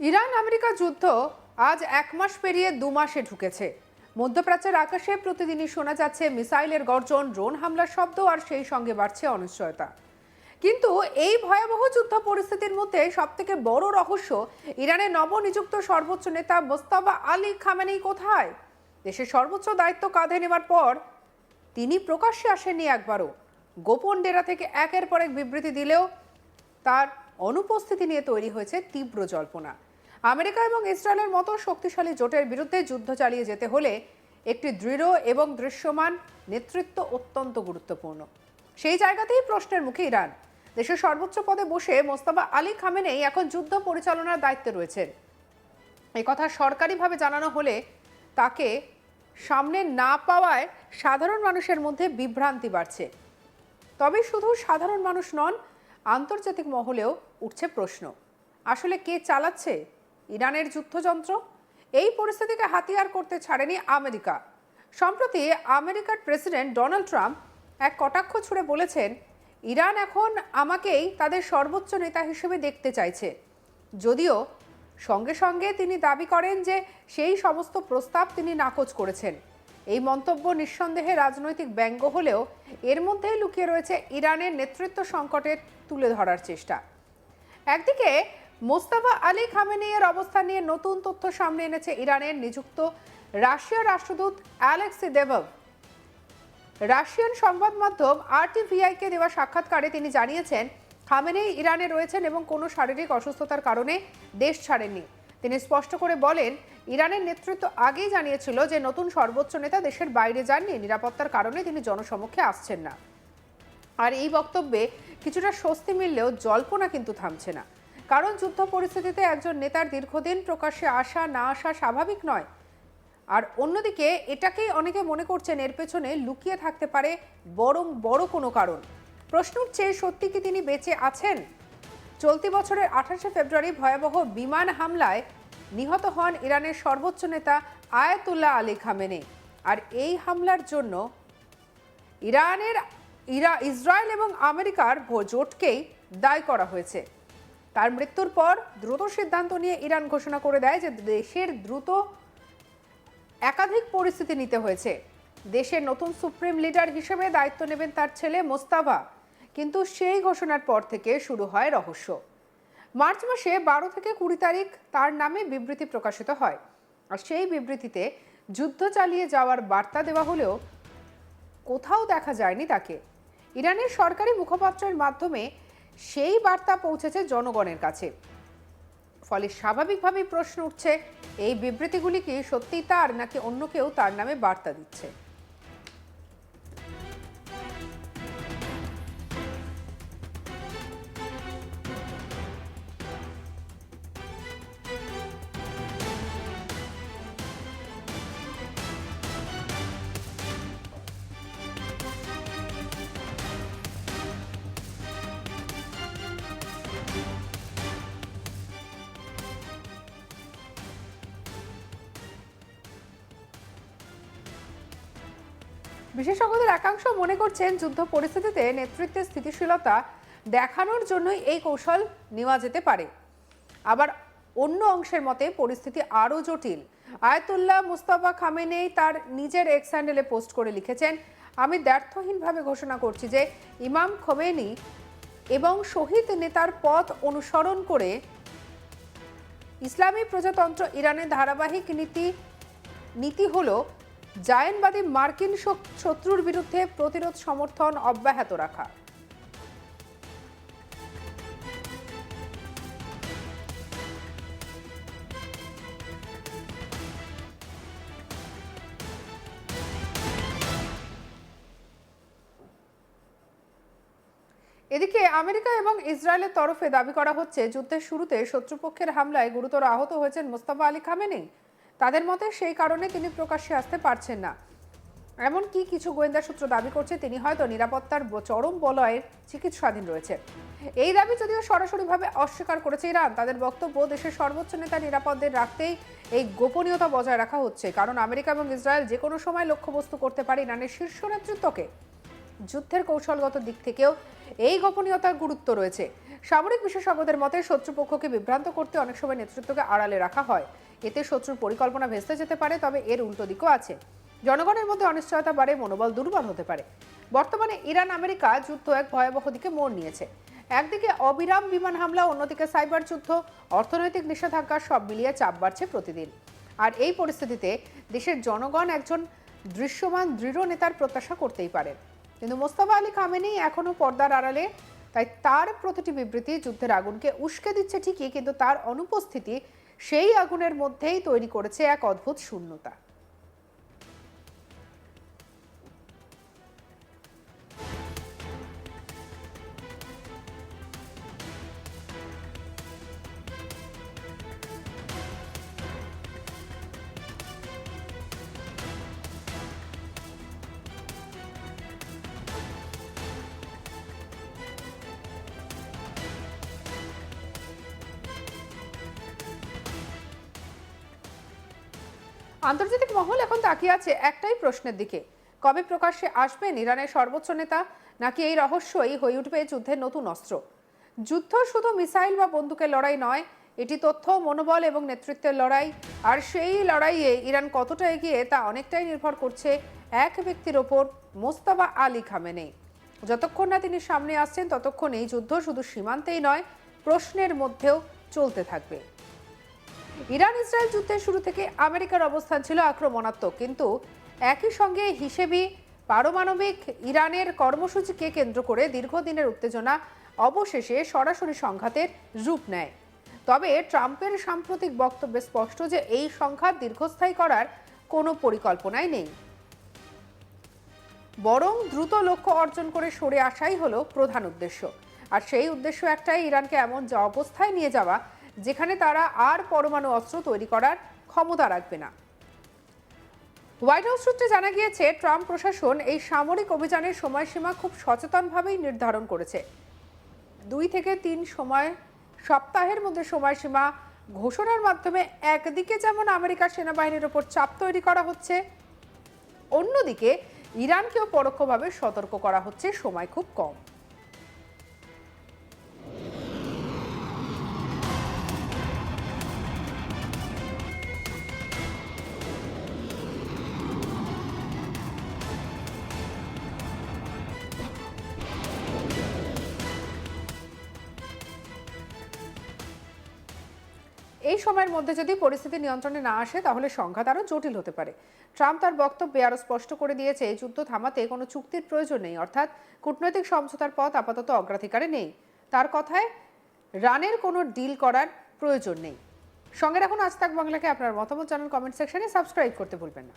Iran America যুদ্ধ আজ এক মাস পেরিয়ে 2 মাসে ঢুকেছে। মধ্যপ্রাচ্যের আকাশে প্রতিদিনই শোনা যাচ্ছে মিসাইলের গর্জন, ড্রোন হামলার শব্দ, আর সেই সঙ্গে বাড়ছে অনিশ্চয়তা। কিন্তু এই ভয়াবহ যুদ্ধ পরিস্থিতির মধ্যে সবথেকে বড় রহস্য, ইরানের নবনিযুক্ত সর্বোচ্চ নেতা মোস্তাফা আলী খামেনেই কোথায়? দেশের সর্বোচ্চ দায়িত্ব কাঁধে নেওয়ার পর তিনি প্রকাশ্যে আসেননি একবারও। গোপন ডেরা থেকে একের পর এক বিবৃতি দিলেও তার অনুপস্থিতি নিয়ে তৈরি হয়েছে তীব্র জল্পনা। আমেরিকা এবং ইসরায়েলের মতো শক্তিশালী জোটের বিরুদ্ধে যুদ্ধ চালিয়ে যেতে হলে একটি দৃঢ় এবং দৃশ্যমান নেতৃত্ব অত্যন্ত গুরুত্বপূর্ণ। সেই জায়গাতেই প্রশ্নের মুখে ইরান। দেশের সর্বোচ্চ পদে বসে মোস্তাফা আলী খামেনেই এখন যুদ্ধ পরিচালনার দায়িত্বে রয়েছেন। এই কথা সরকারিভাবে জানানো হলে তাকে সামনে না পাওয়ায় সাধারণ মানুষের মধ্যে বিভ্রান্তি বাড়ছে। তবে শুধু সাধারণ মানুষ নন, আন্তর্জাতিক মহলেও উঠছে প্রশ্ন, আসলে কে চালাচ্ছে ইরানের যুদ্ধযন্ত্র? এই পরিস্থিতিকে হাতিয়ার করতে ছাড়েনি আমেরিকা। সম্প্রতি আমেরিকার প্রেসিডেন্ট ডোনাল্ড ট্রাম্প এক কটাক্ষ ছুড়ে বলেছেন, ইরান এখন আমাকেই তাদের সর্বোচ্চ নেতা হিসেবে দেখতে চাইছে। যদিও সঙ্গে সঙ্গে তিনি দাবি করেন যে সেই সমস্ত প্রস্তাব তিনি নাকচ করেছেন। এই মন্তব্য নিঃসন্দেহে রাজনৈতিক ব্যঙ্গ হলেও এর মধ্যেই লুকিয়ে রয়েছে ইরানের নেতৃত্ব সংকটে তুলে ধরার চেষ্টা। একদিকে মোস্তাফা আলী খামেনেইয়ের অবস্থান নিয়ে নতুন তথ্য সামনে এনেছে ইরানের নিযুক্ত রাশিয়ার রাষ্ট্রদূত অ্যালেক্সি দেভভ। রাশিয়ান সংবাদ মাধ্যম আরটিভিআইকে দেওয়া সাক্ষাৎকারে তিনি জানিয়েছেন, খামেনেই ইরানে রয়েছেন এবং কোনো শারীরিক অসুস্থতার কারণে দেশ ছাড়েননি। তিনি স্পষ্ট করে বলেন, ইরানের নেতৃত্ব আগেই জানিয়েছিল যে নতুন সর্বোচ্চ নেতা দেশের বাইরে যাননি, নিরাপত্তার কারণে তিনি জনসমক্ষে আসছেন না। আর এই বক্তব্যে কিছুটা স্বস্তি মিললেও জল্পনা কিন্তু থামছে না। কারণ যুদ্ধ পরিস্থিতিতে একজন নেতার দীর্ঘদিন প্রকাশ্যে আসা না আসা স্বাভাবিক নয়। আর অন্যদিকে এটাকেই অনেকে মনে করছেন এর পেছনে লুকিয়ে থাকতে পারে বড় কোনো কারণ। প্রশ্ন উঠছে, সত্যি কি তিনি বেঁচে আছেন? চলতি বছরের 28শে ফেব্রুয়ারি ভয়াবহ বিমান হামলায় নিহত হন ইরানের সর্বোচ্চ নেতা আয়াতুল্লাহ আলী খামেনেই। আর এই হামলার জন্য ইসরায়েল এবং আমেরিকার জোটকেই দায়ী করা হয়েছে। তার মৃত্যুর পর দ্রুত সিদ্ধান্ত নিয়ে ইরান ঘোষণা করে দেয় যে দেশের দ্রুত একাধিক পরিস্থিতি নিতে হয়েছে। দেশের নতুন সুপ্রিম লিডার হিসেবে দায়িত্ব নেবেন তার ছেলে মোস্তাফা। কিন্তু সেই ঘোষণার পর থেকে শুরু হয় রহস্য। মার্চ মাসে 12 থেকে 20 তারিখ তার নামে বিবৃতি প্রকাশিত হয়। আর সেই বিবৃতিতে যুদ্ধ চালিয়ে যাওয়ার বার্তা দেওয়া হলেও কোথাও দেখা যায়নি তাকে। ইরানের সরকারি মুখপাত্রের মাধ্যমে সেই বার্তা পৌঁছেছে জনগণের কাছে। ফলে স্বাভাবিকভাবেই প্রশ্ন উঠছে, এই বিবৃতিগুলি কি সত্যিই তার, নাকি অন্য কেউ তার নামে বার্তা দিচ্ছে? বিশেষজ্ঞদের একাংশ মনে করছেন, যুদ্ধ পরিস্থিতিতে নেতৃত্বের স্থিতিশীলতা দেখানোর জন্যই এই কৌশল নেওয়া যেতে পারে। আবার অন্য অংশের মতে পরিস্থিতি আরও জটিল। আয়াতুল্লাহ মুস্তাফা খামেনেই তার নিজের এক্স হ্যান্ডেলে পোস্ট করে লিখেছেন, আমি দ্ব্যর্থহীনভাবে ঘোষণা করছি যে ইমাম খোমেনি এবং শহীদ নেতার পথ অনুসরণ করে ইসলামী প্রজাতন্ত্র ইরানের ধারাবাহিক নীতি হলো জায়নবাদী মার্কিন শত্রুর বিরুদ্ধে প্রতিরোধ সমর্থন অব্যাহত রাখা। এদিকে আমেরিকা এবং ইসরায়েলের তরফে দাবি করা হচ্ছে, যুদ্ধের শুরুতে শত্রুপক্ষের হামলায় গুরুতর আহত হয়েছেন মোস্তাফা আলী খামেনেই। তাদের মতে সেই কারণে তিনি প্রকাশ্যে আসতে পারছেন না। এমনকি কিছু গোয়েন্দা সূত্র দাবি করছে তিনি হয়তো নিরাপত্তার চরম বলয়ের চিকিৎসাধীন রয়েছে। এই দাবি যদিও সরাসরিভাবে অস্বীকার করেছে ইরান। তাদের বক্তব্য, দেশের সর্বোচ্চ নেতা নিরাপদদের রাখতেই এই গোপনীয়তা বজায় রাখা হচ্ছে, কারণ আমেরিকা এবং ইসরায়েল যে কোনো সময় লক্ষ্যবস্তু করতে পারে ইরানের শীর্ষ নেতৃত্বকে। যুদ্ধের কৌশলগত দিক থেকেও এই গোপনীয়তার গুরুত্ব রয়েছে। সামরিক বিশেষজ্ঞদের মতে শত্রুপক্ষকে বিভ্রান্ত করতে অনেক সময় নেতৃত্বকে আড়ালে রাখা হয়, এতে শত্রুর পরিকল্পনা ভেস্তে যেতে পারে। তবে এর উল্টো দিকও আছে, জনগণের মধ্যে অনিশ্চয়তা বাড়ে, মনোবল দুর্বল হতে পারে। বর্তমানে ইরান আমেরিকা যুদ্ধ এক ভয়াবহ দিকে মোড় নিয়েছে। একদিকে অবিরাম বিমান হামলা, অন্যদিকে সাইবার যুদ্ধ, অর্থনৈতিক নিষেধাজ্ঞা, সব মিলিয়ে চাপ বাড়ছে প্রতিদিন। আর এই পরিস্থিতিতে দেশের জনগণ একজন দৃশ্যমান দৃঢ় নেতার প্রত্যাশা করতেই পারেন, কিন্তু মোস্তফা আলী খামেনেই এখনো পর্দার আড়ালে। তাই তার প্রতিটি বিবৃতি যুদ্ধের আগুনকে উস্কে দিচ্ছে ঠিকই, কিন্তু তার অনুপস্থিতি সেই আগুনের মধ্যেই তৈরি করেছে এক অদ্ভুত শূন্যতা। আন্তর্জাতিক মহল এখন তাকিয়ে আছে একটাই প্রশ্নের দিকে, কবে প্রকাশ্যে আসবেন ইরানের সর্বোচ্চ নেতা, নাকি এই রহস্যই হয়ে উঠবে যুদ্ধের নতুন অস্ত্র। যুদ্ধ শুধু মিসাইল বা বন্দুকের লড়াই নয়, এটি তথ্য, মনোবল এবং নেতৃত্বের লড়াই। আর সেই লড়াইয়ে ইরান কতটা এগিয়ে তা অনেকটাই নির্ভর করছে এক ব্যক্তির ওপর, মোস্তফা আলী খামেনেই। যতক্ষণ না তিনি সামনে আসছেন ততক্ষণ এই যুদ্ধ শুধু সীমান্তেই নয়, প্রশ্নের মধ্যেও চলতে থাকবে। ইরান ইসরায়েল যুদ্ধের শুরু থেকে আমেরিকার অবস্থান ছিল আক্রমণাত্মক, কিন্তু একই সঙ্গে হিসেবে পারমাণবিক ইরানের কর্মসূচিকে কেন্দ্র করে দীর্ঘদিনের উত্তেজনা অবশেষে সরাসরি সংঘাতের রূপ নেয়। তবে ট্রাম্পের সাম্প্রতিক বক্তব্যে স্পষ্ট যে এই সংঘাত দীর্ঘস্থায়ী করার কোনো পরিকল্পনাই নেই, বরং দ্রুত লক্ষ্য অর্জন করে সরে আসাই হলো প্রধান উদ্দেশ্য। আর সেই উদ্দেশ্য একটাই, ইরানকে এমন অবস্থায় নিয়ে যাওয়া যেখানে তারা আর পরমাণু অস্ত্র তৈরি করার ক্ষমতা রাখবে না। হোয়াইট হাউস সূত্রে জানা গিয়েছে, ট্রাম্প প্রশাসন এই সামরিক অভিযানের সময়সীমা খুব সচেতনভাবেই নির্ধারণ করেছে। 2 থেকে 3 সপ্তাহের মধ্যে সময়সীমা ঘোষণার মাধ্যমে একদিকে যেমন আমেরিকার সেনাবাহিনীর ওপর চাপ তৈরি করা হচ্ছে, অন্যদিকে ইরানকেও পরোক্ষভাবে সতর্ক করা হচ্ছে সময় খুব কম। এই সময়ের মধ্যে যদি পরিস্থিতি নিয়ন্ত্রণে না আসে তাহলে সংঘাত আরও জটিল হতে পারে। ট্রাম্প তার বক্তব্যে আরও স্পষ্ট করে দিয়েছে, যুদ্ধ থামাতে কোনো চুক্তির প্রয়োজন নেই, অর্থাৎ কূটনৈতিক সমঝোতার পথ আপাতত অগ্রাধিকারে নেই। তার কথায় রানের কোনো ডিল করার প্রয়োজন নেই। সঙ্গে রাখুন আজ তাক বাংলাকে। আপনার মতামত জানান কমেন্ট সেকশনে, সাবস্ক্রাইব করতে ভুলবেন না।